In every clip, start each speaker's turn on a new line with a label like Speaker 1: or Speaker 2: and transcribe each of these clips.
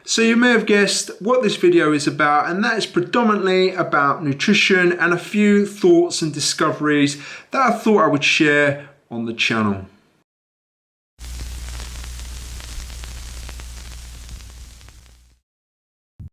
Speaker 1: So you may have guessed what this video is about, and that is predominantly about nutrition and a few thoughts and discoveries that I thought I would share on the channel.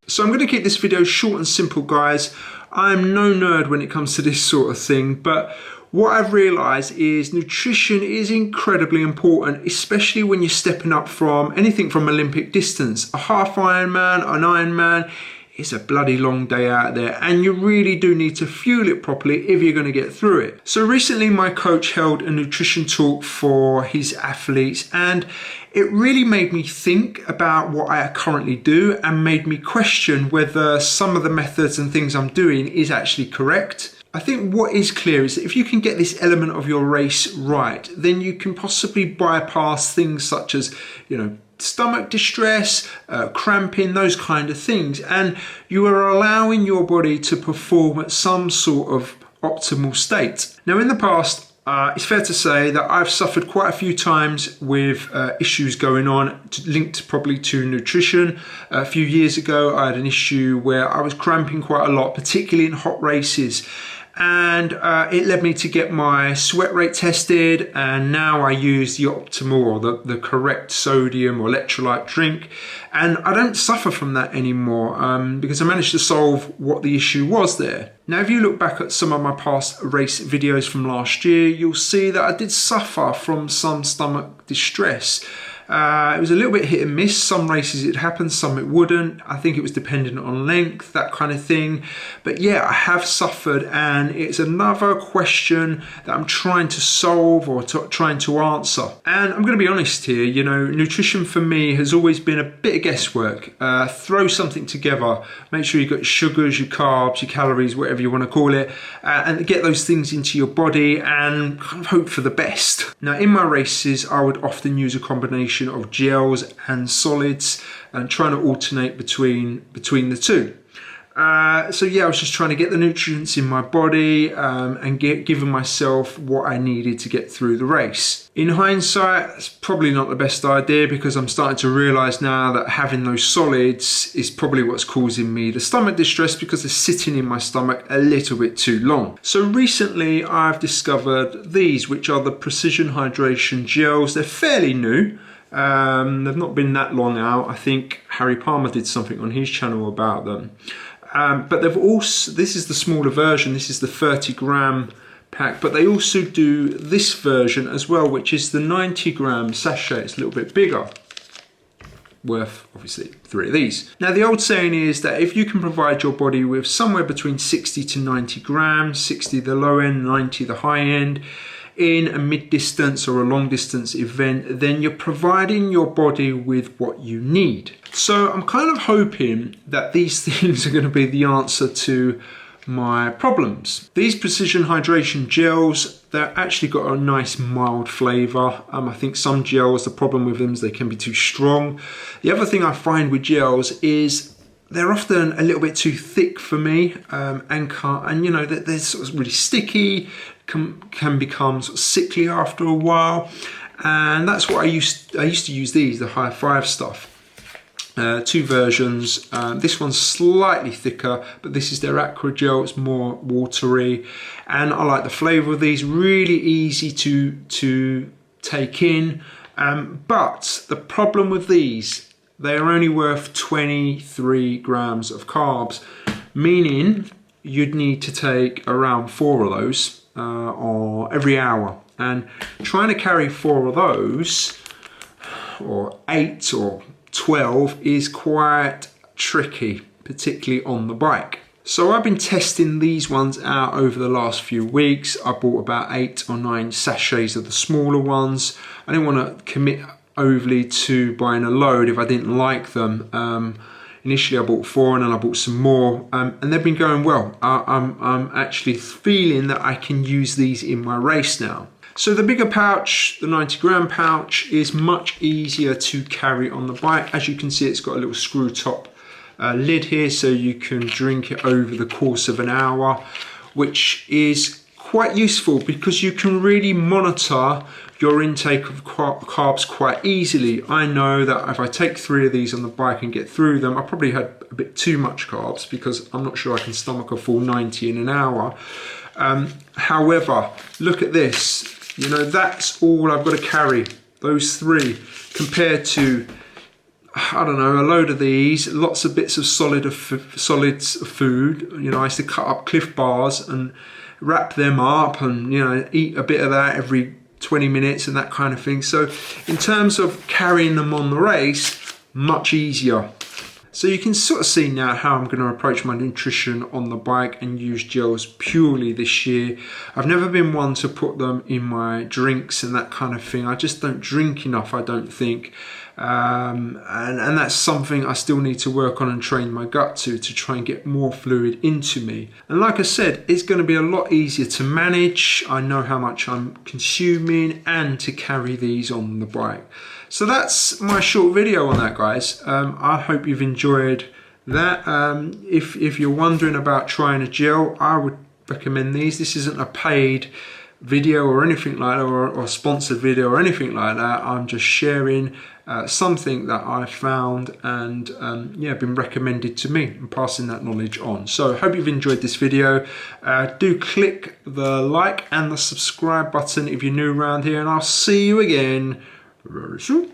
Speaker 1: So I'm going to keep this video short and simple, guys. I'm no nerd when it comes to this sort of thing, but what I've realised is nutrition is incredibly important, especially when you're stepping up from anything from Olympic distance. A half Ironman, an Ironman is a bloody long day out there, and you really do need to fuel it properly if you're going to get through it. So recently my coach held a nutrition talk for his athletes, and it really made me think about what I currently do and made me question whether some of the methods and things I'm doing is actually correct. I think what is clear is that if you can get this element of your race right, then you can possibly bypass things such as, stomach distress, cramping, those kind of things. And you are allowing your body to perform at some sort of optimal state. Now, in the past, it's fair to say that I've suffered quite a few times with issues going on linked probably to nutrition. A few years ago, I had an issue where I was cramping quite a lot, particularly in hot races. And it led me to get my sweat rate tested, and now I use the optimal or the correct sodium or electrolyte drink, and I don't suffer from that anymore because I managed to solve what the issue was there. Now, if you look back at some of my past race videos from last year, you'll see that I did suffer from some stomach distress. It was a little bit hit and miss. Some races it happened, some it wouldn't. I think it was dependent on length, that kind of thing. But yeah, I have suffered, and it's another question that I'm trying to solve or trying to answer. And I'm going to be honest here, nutrition for me has always been a bit of guesswork. Throw something together, make sure you've got your sugars, your carbs, your calories, whatever you want to call it, and get those things into your body and kind of hope for the best. Now, in my races, I would often use a combination of gels and solids and trying to alternate between the two. So yeah, I was just trying to get the nutrients in my body and giving myself what I needed to get through the race. In hindsight, it's probably not the best idea because I'm starting to realise now that having those solids is probably what's causing me the stomach distress because they're sitting in my stomach a little bit too long. So recently I've discovered these, which are the Precision Hydration Gels. They're fairly new. They've not been that long out. I think Harry Palmer did something on his channel about them. But they've also, this is the smaller version, this is the 30-gram pack, but they also do this version as well, which is the 90-gram sachet. It's a little bit bigger, worth obviously 3 of these. Now, the old saying is that if you can provide your body with somewhere between 60 to 90 grams, 60 the low end, 90 the high end, in a mid-distance or a long-distance event, then you're providing your body with what you need. So I'm kind of hoping that these things are going to be the answer to my problems. These Precision Hydration Gels, they're actually got a nice mild flavour. I think some gels, the problem with them is they can be too strong. The other thing I find with gels is they're often a little bit too thick for me, and they're sort of really sticky, can become sort of sickly after a while, and that's what I used to use these, the High Five stuff. 2 versions. This one's slightly thicker, but this is their Aqua Gel. It's more watery, and I like the flavour of these. Really easy to take in, but the problem with these, they are only worth 23 grams of carbs, meaning you'd need to take around 4 of those or every hour. And trying to carry 4 of those, or 8 or 12, is quite tricky, particularly on the bike. So I've been testing these ones out over the last few weeks. I bought about 8 or 9 sachets of the smaller ones. I didn't want to commit overly to buying a load if I didn't like them. Initially I bought 4 and then I bought some more, and they've been going well. I'm actually feeling that I can use these in my race now. So the bigger pouch, the 90-gram pouch, is much easier to carry on the bike. As you can see, it's got a little screw top lid here, so you can drink it over the course of an hour, which is quite useful because you can really monitor your intake of carbs quite easily. I know that if I take 3 of these on the bike and get through them, I probably had a bit too much carbs because I'm not sure I can stomach a full 90 in an hour. However, look at this, you know, that's all I've got to carry, those 3, compared to, I don't know, a load of these, lots of bits of solids of food. You know, I used to cut up Cliff Bars and wrap them up and, you know, eat a bit of that every 20 minutes and that kind of thing. So in terms of carrying them on the race, much easier. So you can sort of see now how I'm going to approach my nutrition on the bike and use gels purely this year. I've never been one to put them in my drinks and that kind of thing. I just don't drink enough, I don't think. And that's something I still need to work on and train my gut to try and get more fluid into me. And like I said, it's going to be a lot easier to manage. I know how much I'm consuming and to carry these on the bike. So that's my short video on that, guys. I hope you've enjoyed that. If you're wondering about trying a gel, I would recommend these. This isn't a paid video or anything like that, or a sponsored video or anything like that. I'm just sharing something that I found and yeah, been recommended to me and passing that knowledge on. So hope you've enjoyed this video. Do click the like and the subscribe button if you're new around here, and I'll see you again very soon.